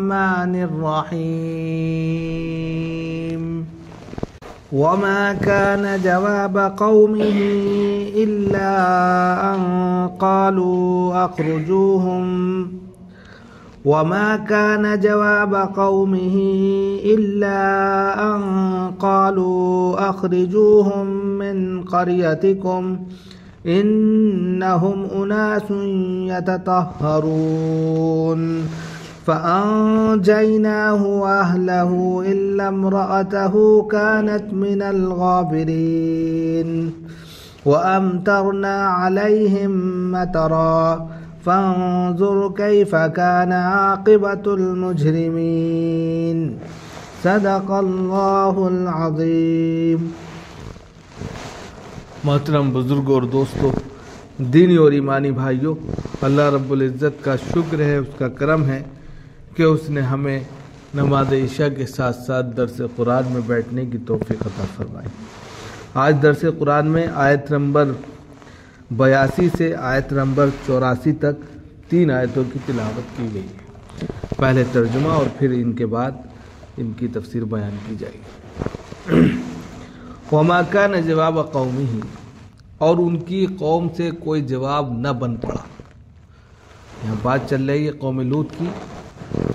الرحمن الرحيم وما كان جواب قومه إلا أن قالوا أخرجوهم من قريتكم إنهم أناس يتطهرون فأنجيناه وأهله إلا امرأته كانت من الغابرين وأمطرنا عليهم مطرا فانظر كيف كان عاقبة المجرمين صدق اللہ العظیم۔ محترم بزرگوں اور دوستوں، دینی اور ایمانی بھائیوں، اللہ رب العزت کا شکر ہے، اس کا کرم ہے کہ اس نے ہمیں نماز عشاء کے ساتھ ساتھ درس قرآن میں بیٹھنے کی توفیق عطا فرمائی۔ آج درس قرآن میں آیت نمبر 82 سے آیت نمبر 84 تک 3 آیتوں کی تلاوت کی گئی ہے۔ پہلے ترجمہ اور پھر ان کے بعد ان کی تفسیر بیان کی جائے گی۔ وما کان جواب قومہ، اور ان کی قوم سے کوئی جواب نہ بن پڑا۔ یہاں بات چل رہی ہے قوم لوط کی۔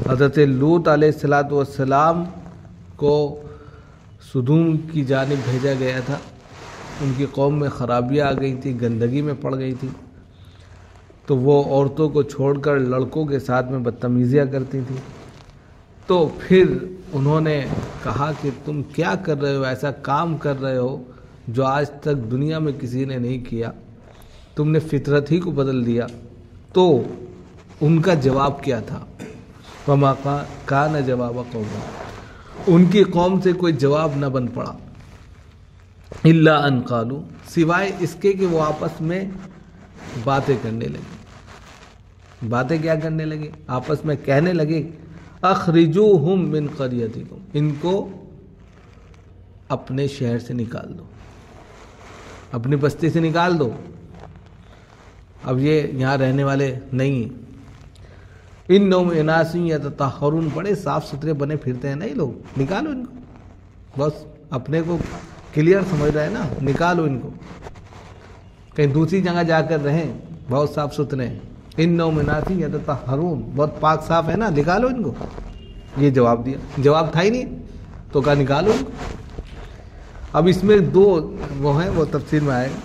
حضرت لوط علیہ السلام کو سدوم کی جانب بھیجا گیا تھا۔ ان کی قوم میں خرابیاں آ گئی تھی، گندگی میں پڑ گئی تھی، تو وہ عورتوں کو چھوڑ کر لڑکوں کے ساتھ میں بدتمیزیاں کرتی تھی۔ تو پھر انہوں نے کہا کہ تم کیا کر رہے ہو، ایسا کام کر رہے ہو جو آج تک دنیا میں کسی نے نہیں کیا، تم نے فطرت ہی کو بدل دیا۔ تو ان کا جواب کیا تھا؟ وما کان جواب قوم، ان کی قوم سے کوئی جواب نہ بن پڑا، الا ان قالوا، سوائے اس کے کہ وہ آپس میں باتیں کرنے لگے۔ باتیں کیا کرنے لگے؟ آپس میں کہنے لگے اخرجوہم من قریتکم، ان کو اپنے شہر سے نکال دو، اپنی بستی سے نکال دو، اب یہ یہاں رہنے والے نہیں ہیں۔ انہم اناس یتطہرون، بڑے صاف ستھرے بنے پھرتے ہیں نا یہ لوگ، نکالو ان کو، بس اپنے کو کلیئر سمجھ رہے ہیں نا، نکالو ان کو، کہیں دوسری جگہ جا کر رہیں، بہت صاف ستھرے ہیں۔ انہم اناس یتطہرون، بہت پاک صاف ہے نا، نکالو ان کو۔ یہ جواب دیا، جواب تھا ہی نہیں تو کہا نکالو ان کو۔ اب اس میں 2 وہ ہیں، وہ تفسیر میں آئے گا۔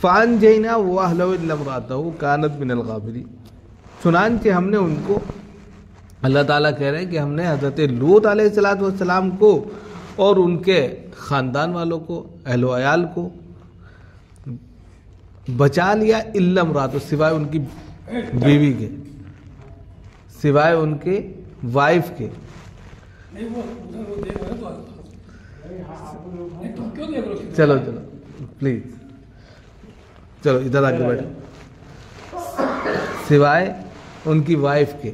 فَأَنْجَيْنَا وَأَهْلَهُ إِلَّا امْرَأَتَهُ كَانَتْ مِنَ الْغَابِرِينَ، چنانچہ ہم نے ان کو، اللہ تعالیٰ کہہ رہے ہیں کہ ہم نے حضرت لوط علیہ السلام کو اور ان کے خاندان والوں کو، اہل و عیال کو بچا لیا، الا امرأتہ، سوائے ان کی بیوی کے، سوائے ان کے وائف کے۔ چلو پلیز، چلو ادھر آ کے بیٹھو، سوائے ان کی وائف کے۔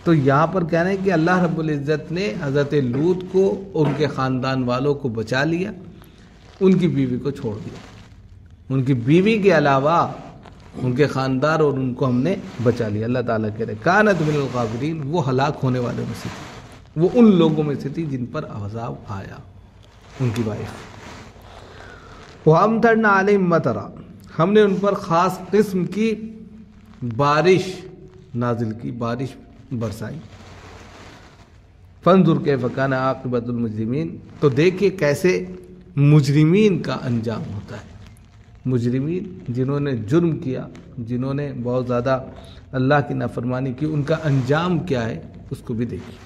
تو یہاں پر کہہ رہے ہیں کہ اللہ رب العزت نے حضرت لوط کو، ان کے خاندان والوں کو بچا لیا، ان کی بیوی کو چھوڑ دیا۔ ان کی بیوی کے علاوہ ان کے خاندان اور ان کو ہم نے بچا لیا۔ اللہ تعالیٰ کہہ رہے کانت من الغابرین، وہ ہلاک ہونے والوں میں سے تھی، وہ ان لوگوں میں سے تھی جن پر عذاب آیا، ان کی وائف۔ وَأَمْطَرْنَا عَلَيْهِمْ مَطَرًا، ہم نے ان پر خاص قسم کی بارش نازل کی، بارش برسائی۔ فَانظُرْ كَيْفَ كَانَ عَاقِبَةُ الْمُجْرِمِينَ، تو دیکھیے کیسے مجرمین کا انجام ہوتا ہے۔ مجرمین جنہوں نے جرم کیا، جنہوں نے بہت زیادہ اللہ کی نافرمانی کی، ان کا انجام کیا ہے اس کو بھی دیکھیے۔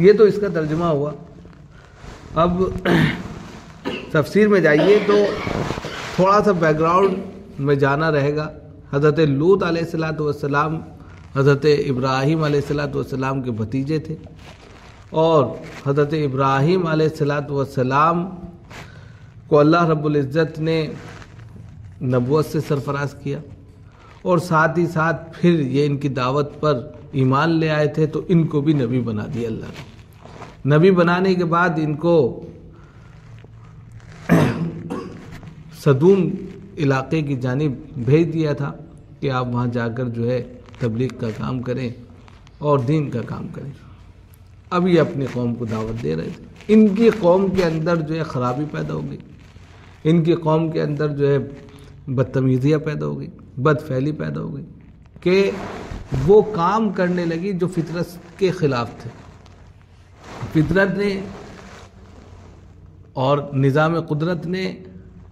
یہ تو اس کا ترجمہ ہوا۔ اب تفسیر میں جائیے تو تھوڑا سا بیک گراؤنڈ میں جانا رہے گا۔ حضرت لوط علیہ السلام حضرت ابراہیم علیہ السلام کے بھتیجے تھے، اور حضرت ابراہیم علیہ السلام کو اللہ رب العزت نے نبوت سے سرفراز کیا، اور ساتھ ہی ساتھ پھر یہ ان کی دعوت پر ایمان لے آئے تھے، تو ان کو بھی نبی بنا دیا اللہ نے۔ نبی بنانے کے بعد ان کو سدوم علاقے کی جانب بھیج دیا تھا کہ آپ وہاں جا کر جو ہے تبلیغ کا کام کریں، اور دین کا کام کریں۔ اب یہ اپنی قوم کو دعوت دے رہے تھے۔ ان کی قوم کے اندر جو ہے خرابی پیدا ہو گئی، ان کی قوم کے اندر جو ہے بدتمیزیاں پیدا ہو گئی، بد فعلی پیدا ہو گئی کہ وہ کام کرنے لگی جو فطرت کے خلاف تھے۔ فطرت نے اور نظام قدرت نے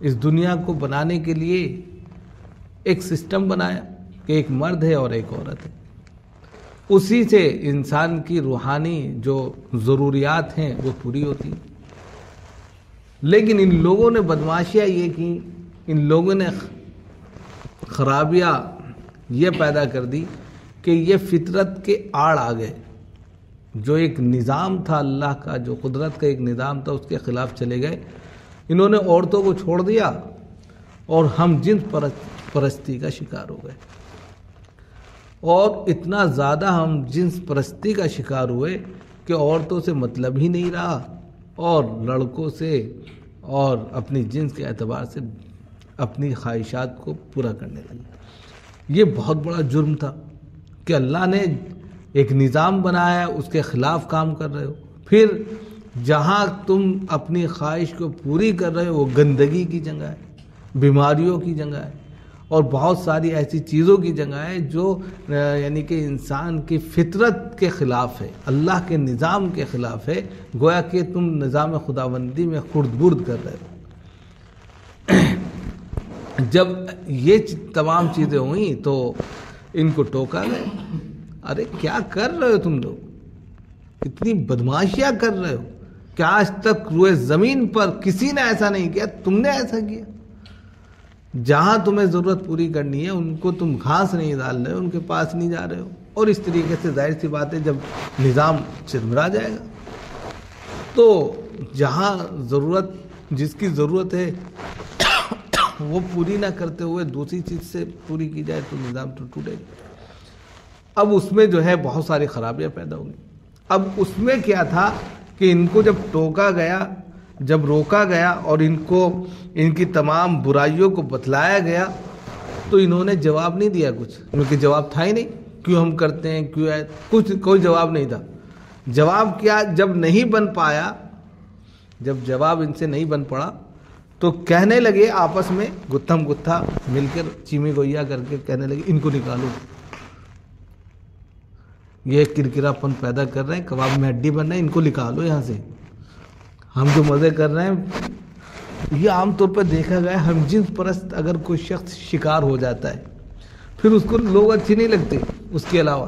اس دنیا کو بنانے کے لیے ایک سسٹم بنایا کہ ایک مرد ہے اور ایک عورت ہے، اسی سے انسان کی روحانی جو ضروریات ہیں وہ پوری ہوتی ہیں۔ لیکن ان لوگوں نے بدماشیاں یہ کی، ان لوگوں نے خرابیاں یہ پیدا کر دی کہ یہ فطرت کے آڑ آ گئے۔ جو ایک نظام تھا اللہ کا، جو قدرت کا ایک نظام تھا، اس کے خلاف چلے گئے۔ انہوں نے عورتوں کو چھوڑ دیا اور ہم جنس پرستی کا شکار ہو گئے، اور اتنا زیادہ ہم جنس پرستی کا شکار ہوئے کہ عورتوں سے مطلب ہی نہیں رہا، اور لڑکوں سے اور اپنی جنس کے اعتبار سے اپنی خواہشات کو پورا کرنے لگے۔ یہ بہت بڑا جرم تھا کہ اللہ نے ایک نظام بنایا، اس کے خلاف کام کر رہے ہو، پھر جہاں تم اپنی خواہش کو پوری کر رہے ہو وہ گندگی کی جگہ ہے، بیماریوں کی جگہ ہے، اور بہت ساری ایسی چیزوں کی جگہ ہے جو یعنی کہ انسان کی فطرت کے خلاف ہے، اللہ کے نظام کے خلاف ہے، گویا کہ تم نظام خداوندی میں خرد برد کر رہے ہو۔ جب یہ تمام چیزیں ہوئیں تو ان کو ٹوکا گیا، ارے کیا کر رہے ہو تم لوگ، اتنی بدماشیاں کر رہے ہو، کیا آج تک روئے زمین پر کسی نے ایسا نہیں کیا، تم نے ایسا کیا۔ جہاں تمہیں ضرورت پوری کرنی ہے ان کو تم گھاس نہیں ڈال رہے ہو، ان کے پاس نہیں جا رہے ہو، اور اس طریقے سے ظاہر سی بات ہے جب نظام چرمرا جائے گا تو جہاں ضرورت، جس کی ضرورت ہے وہ پوری نہ کرتے ہوئے دوسری چیز سے پوری کی جائے تو نظام تو ٹوٹے گا۔ اب اس میں جو ہے بہت ساری خرابیاں پیدا ہوں گی۔ اب اس میں کیا تھا کہ ان کو جب ٹوکا گیا، جب روکا گیا اور ان کو ان کی تمام برائیوں کو بتلایا گیا تو انہوں نے جواب نہیں دیا کچھ، کیونکہ جواب تھا ہی نہیں، کیوں ہم کرتے ہیں، کیوں ہے، کچھ کوئی جواب نہیں تھا۔ جواب کیا، جب نہیں بن پایا، جب جواب ان سے نہیں بن پڑا تو کہنے لگے آپس میں گتھم گتھا مل کر چیمی گویا کر کے کہنے لگے ان کو نکالو، یہ کرکرا پن پیدا کر رہے ہیں، کباب میں ہڈی بن رہے ہیں، ان کو نکالو یہاں سے، ہم جو مزے کر رہے ہیں۔ یہ عام طور پر دیکھا گیا ہم جنس پرست اگر کوئی شخص شکار ہو جاتا ہے پھر اس کو لوگ اچھی نہیں لگتے، اس کے علاوہ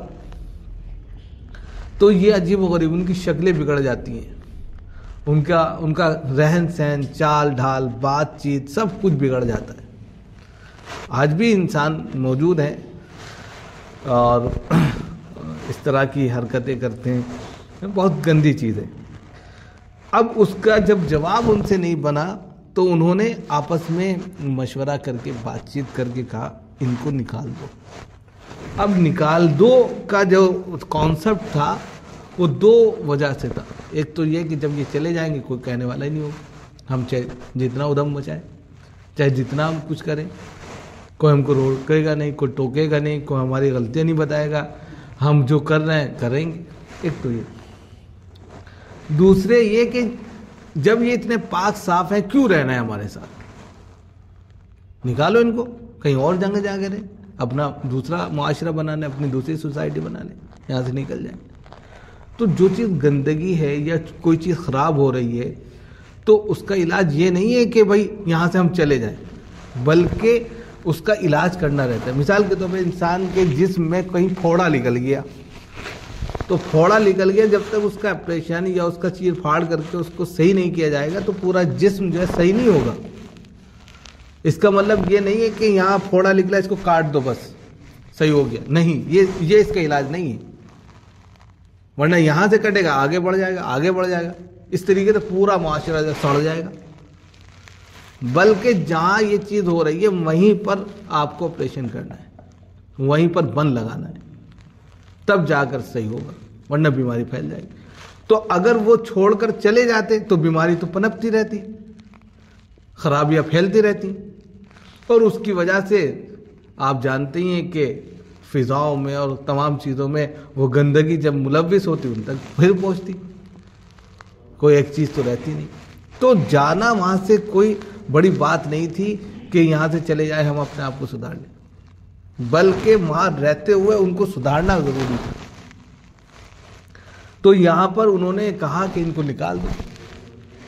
تو یہ عجیب و غریب ان کی شکلیں بگڑ جاتی ہیں، ان کا رہن سہن، چال ڈھال، بات چیت سب کچھ بگڑ جاتا ہے۔ آج بھی انسان موجود ہیں اور اس طرح کی حرکتیں کرتے ہیں، بہت گندی چیز ہے۔ اب اس کا جب جواب ان سے نہیں بنا تو انہوں نے آپس میں مشورہ کر کے بات چیت کر کے کہا ان کو نکال دو۔ اب نکال دو کا جو کانسیپٹ تھا وہ دو وجہ سے تھا، ایک تو یہ کہ جب یہ چلے جائیں گے کوئی کہنے والا ہی نہیں ہوگا، ہم چاہے جتنا ادھم مچائیں، چاہے جتنا ہم کچھ کریں، کوئی ہم کو روکے گا نہیں، کوئی ٹوکے گا نہیں، کوئی ہماری غلطیاں نہیں بتائے گا، ہم جو کر رہے ہیں کریں گے۔ ایک تو یہ، دوسرے یہ کہ جب یہ اتنے پاک صاف ہیں کیوں رہنا ہے ہمارے ساتھ، نکالو ان کو، کہیں اور جگہ جا کے رہیں، اپنا دوسرا معاشرہ بنانے، اپنی دوسری سوسائٹی بنانے، یہاں سے نکل جائیں۔ تو جو چیز گندگی ہے یا کوئی چیز خراب ہو رہی ہے تو اس کا علاج یہ نہیں ہے کہ بھائی یہاں سے ہم چلے جائیں، بلکہ اس کا علاج کرنا رہتا ہے۔ مثال کے طور پہ انسان کے جسم میں کہیں پھوڑا نکل گیا تو پھوڑا نکل گیا، جب تک اس کا آپریشن یا اس کا چیر پھاڑ کر کے اس کو صحیح نہیں کیا جائے گا تو پورا جسم جو ہے صحیح نہیں ہوگا۔ اس کا مطلب یہ نہیں ہے کہ یہاں پھوڑا نکلا اس کو کاٹ دو بس صحیح ہو گیا، نہیں، یہ اس کا علاج نہیں ہے، ورنہ یہاں سے کٹے گا آگے بڑھ جائے گا، آگے بڑھ جائے گا، اس طریقے سے پورا معاشرہ سڑ جائے گا۔ بلکہ جہاں یہ چیز ہو رہی ہے وہیں پر آپ کو آپریشن کرنا ہے، وہیں پر بند لگانا ہے، تب جا کر صحیح ہوگا، ورنہ بیماری پھیل جائے گی۔ تو اگر وہ چھوڑ کر چلے جاتے تو بیماری تو پنپتی رہتی، خرابیاں پھیلتی رہتی، اور اس کی وجہ سے آپ جانتے ہی ہیں کہ فضاؤں میں اور تمام چیزوں میں وہ گندگی جب ملوث ہوتی ان تک پھر پہنچتی، کوئی ایک چیز تو رہتی نہیں. تو جانا وہاں سے کوئی بڑی بات نہیں تھی کہ یہاں سے چلے جائے ہم اپنے آپ کو سدھار لیں، بلکہ وہاں رہتے ہوئے ان کو سدھارنا ضروری تھا. تو یہاں پر انہوں نے کہا کہ ان کو نکال دو.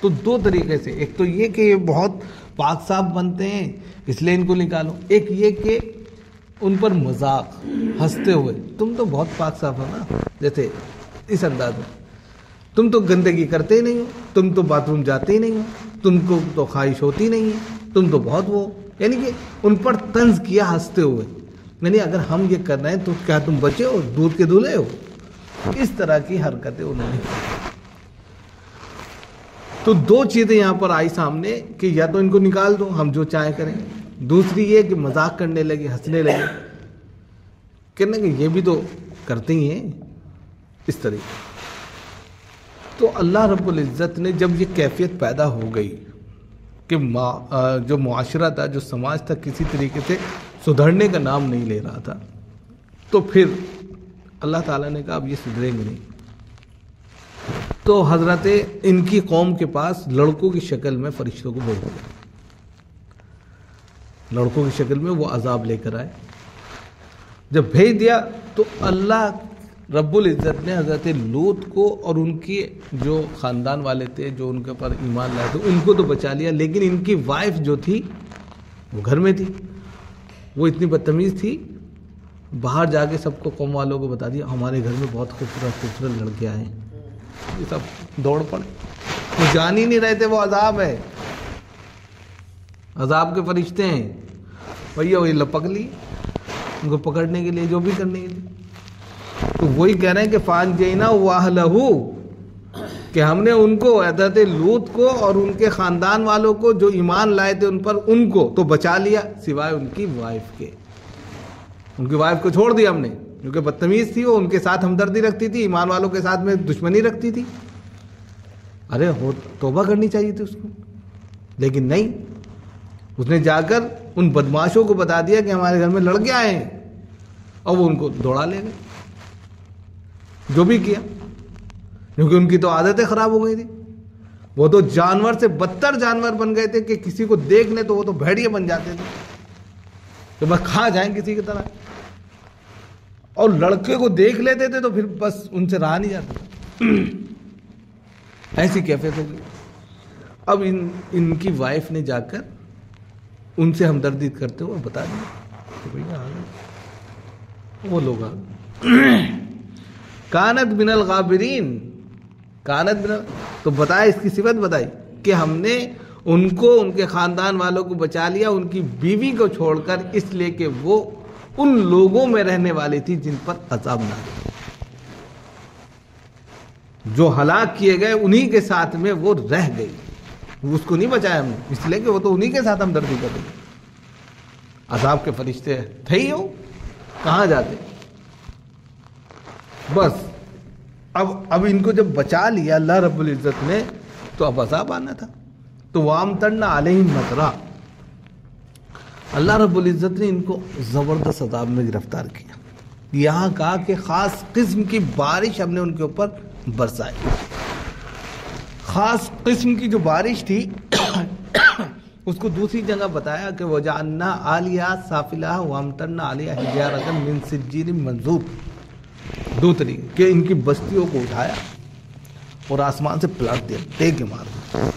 تو دو طریقے سے، ایک تو یہ کہ یہ بہت پاک صاف بنتے ہیں اس لیے ان کو نکالو، ایک یہ کہ ان پر مذاق ہنستے ہوئے، تم تو بہت پاک صاف ہو نا، جیسے اس انداز میں تم تو گندگی کرتے ہی نہیں ہو، تم تو باتھ روم جاتے ہی نہیں ہو، تم کو تو خواہش ہوتی نہیں ہے، تم تو بہت وہ، یعنی کہ ان پر طنز کیا ہنستے ہوئے. یعنی اگر ہم یہ کر رہے ہیں تو کیا تم بچے ہو، دودھ کے دھلے ہو؟ اس طرح کی حرکتیں انہوں نے کی. تو دو چیزیں یہاں پر آئی سامنے کہ یا تو ان کو نکال دو، ہم جو چاہیں کریں. دوسری یہ کہ مذاق کرنے لگے، ہنسنے لگے، کہنے کہ یہ بھی تو کرتے ہی ہیں اس طریقے. تو اللہ رب العزت نے جب یہ کیفیت پیدا ہو گئی کہ جو معاشرہ تھا، جو سماج تھا، کسی طریقے سے سدھرنے کا نام نہیں لے رہا تھا، تو پھر اللہ تعالیٰ نے کہا اب یہ سدھریں گے نہیں. تو حضرت ان کی قوم کے پاس لڑکوں کی شکل میں فرشتوں کو بھیج دیا، لڑکوں کی شکل میں وہ عذاب لے کر آئے. جب بھیج دیا تو اللہ رب العزت نے حضرت لوط کو اور ان کے جو خاندان والے تھے، جو ان کے پر ایمان لائے تھے، ان کو تو بچا لیا، لیکن ان کی وائف جو تھی وہ گھر میں تھی. وہ اتنی بدتمیز تھی، باہر جا کے سب کو، قوم والوں کو بتا دیا ہمارے گھر میں بہت خوبصورت خوبصورت لڑکیاں ہیں. یہ سب دوڑ پڑے، وہ جان ہی نہیں رہے تھے وہ عذاب ہے، عذاب کے فرشتے ہیں. بھیا وہی لپک لی ان کو پکڑنے کے لیے، جو بھی کرنے کے لیے. تو وہی کہہ رہے ہیں کہ فانجینا واہلہ، کہ ہم نے ان کو، حضرت لوط کو اور ان کے خاندان والوں کو جو ایمان لائے تھے ان پر، ان کو تو بچا لیا سوائے ان کی وائف کے. ان کی وائف کو چھوڑ دیا ہم نے، کیونکہ بدتمیز تھی، وہ ان کے ساتھ ہمدردی رکھتی تھی، ایمان والوں کے ساتھ میں دشمنی رکھتی تھی. ارے توبہ کرنی چاہیے تھی اس کو، لیکن نہیں، اس نے جا کر ان بدماشوں کو بتا دیا کہ ہمارے گھر میں لڑکے آئے ہیں، اور وہ ان کو دوڑا لے گئے. جو بھی کیا، کیونکہ ان کی تو عادتیں خراب ہو گئی تھی، وہ تو جانور سے بدتر جانور بن گئے تھے کہ کسی کو دیکھ لیں تو وہ تو بھیڑیے بن جاتے تھے کہ بس کھا جائیں کسی کی طرح. اور لڑکے کو دیکھ لیتے تھے تو پھر بس ان سے رہا نہیں جاتا، ایسی کیفیت ہو گئی. اب ان کی وائف نے جا کر ان سے ہمدردی کرتے ہوئے بتا دیا کہ بھیا آ گئے، وہ لوگ آ گئے. کانت من الغابرین، کانت من، تو بتایا اس کی صفت بتائی کہ ہم نے ان کو، ان کے خاندان والوں کو بچا لیا ان کی بیوی کو چھوڑ کر، اس لیے کہ وہ ان لوگوں میں رہنے والی تھی جن پر عذاب نہ آئے. جو ہلاک کیے گئے انہی کے ساتھ میں وہ رہ گئی، اس کو نہیں بچایا ہم نے، اس لیے کہ وہ تو انہی کے ساتھ ہمدردی کر رہی. عذاب کے فرشتے تھے ہی ہو، کہاں جاتے. بس اب ان کو جب بچا لیا اللہ رب العزت نے تو اب عذاب آنا تھا. تو وامطرنا علیہم مطرا، اللہ رب العزت نے ان کو زبردست عذاب میں گرفتار کیا. یہاں کہا کہ خاص قسم کی بارش ہم نے ان کے اوپر برسائی. خاص قسم کی جو بارش تھی اس کو دوسری جگہ بتایا کہ وجعلنا عالیہا سافلہا وامطرنا علیہا حجارۃ من سجیل منضود. دو طریقے کہ ان کی بستیوں کو اٹھایا اور آسمان سے پلٹ دیا، ٹیک کے مار دیا.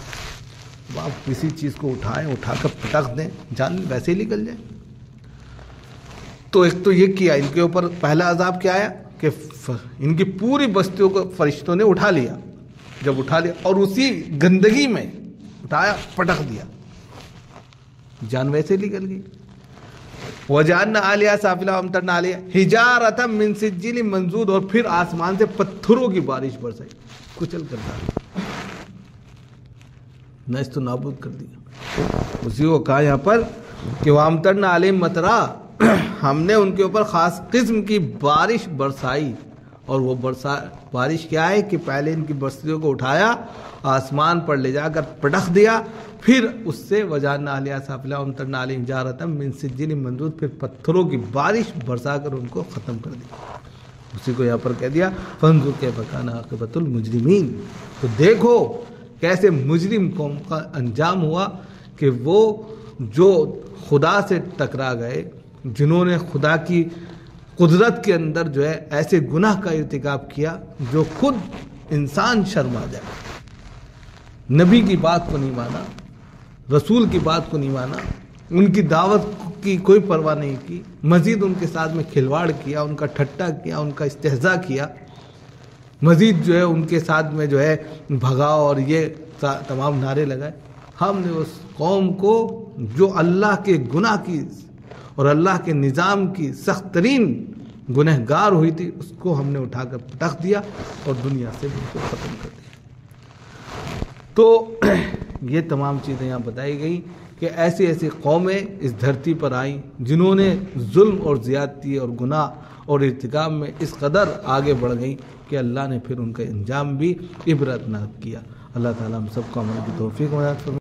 آپ کسی چیز کو اٹھائیں، اٹھا کر پٹک دیں، جان ویسے ہی نکل جائے. تو ایک تو یہ کیا ان کے اوپر، پہلا عذاب کیا آیا کہ ان کی پوری بستیوں کو فرشتوں نے اٹھا لیا. جب اٹھا لیا اور اسی گندگی میں اٹھایا، پٹک دیا، جان ویسے نکل گئی. وجعلنا علیہا سافلہا وامطرنا علیہا حجارۃ من سجیل منضود، اور پھر آسمان سے پتھروں کی بارش برسائی، کچل کر ڈالا، نیست و نابود کر دیا. اسی کو کہا یہاں پر کہ وامطرنا علیہم مطرا، ہم نے ان کے اوپر خاص قسم کی بارش برسائی اور وہ بارش کیا ہے کہ پہلے ان کی بستیوں کو اٹھایا، آسمان پر لے جا کر پٹخ دیا، پھر اس سے وجعلنا علیہا سافلها وامطرنا علیہم حجارۃ من سجیل منضود، پھر پتھروں کی بارش برسا کر ان کو ختم کر دیا۔ اسی کو یہاں پر کہہ دیا فانظر کیف کان عاقبۃ المجرمین، تو دیکھو کیسے مجرم قوم کا انجام ہوا کہ وہ جو خدا سے ٹکرا گئے، جنہوں نے خدا کی قدرت کے اندر جو ہے ایسے گناہ کا ارتکاب کیا جو خود انسان شرما جائے، نبی کی بات کو نہیں مانا، رسول کی بات کو نہیں مانا، ان کی دعوت کی کوئی پرواہ نہیں کی، مزید ان کے ساتھ میں کھلواڑ کیا، ان کا ٹھٹا کیا، ان کا استہزاء کیا، مزید جو ہے ان کے ساتھ میں جو ہے بھگاؤ اور یہ تمام نعرے لگائے۔ ہم نے اس قوم کو جو اللہ کے گناہ کی اور اللہ کے نظام کی سخت ترین گنہگار ہوئی تھی، اس کو ہم نے اٹھا کر پٹخ دیا اور دنیا سے بالکل ختم کر دیا۔ تو یہ تمام چیزیں یہاں بتائی گئی کہ ایسی ایسی قومیں اس دھرتی پر آئیں جنہوں نے ظلم اور زیادتی اور گناہ اور ارتکاب میں اس قدر آگے بڑھ گئیں کہ اللہ نے پھر ان کا انجام بھی عبرتناک کیا۔ اللہ تعالیٰ ہم سب کو عمل کی توفیق عنایت فرمائے۔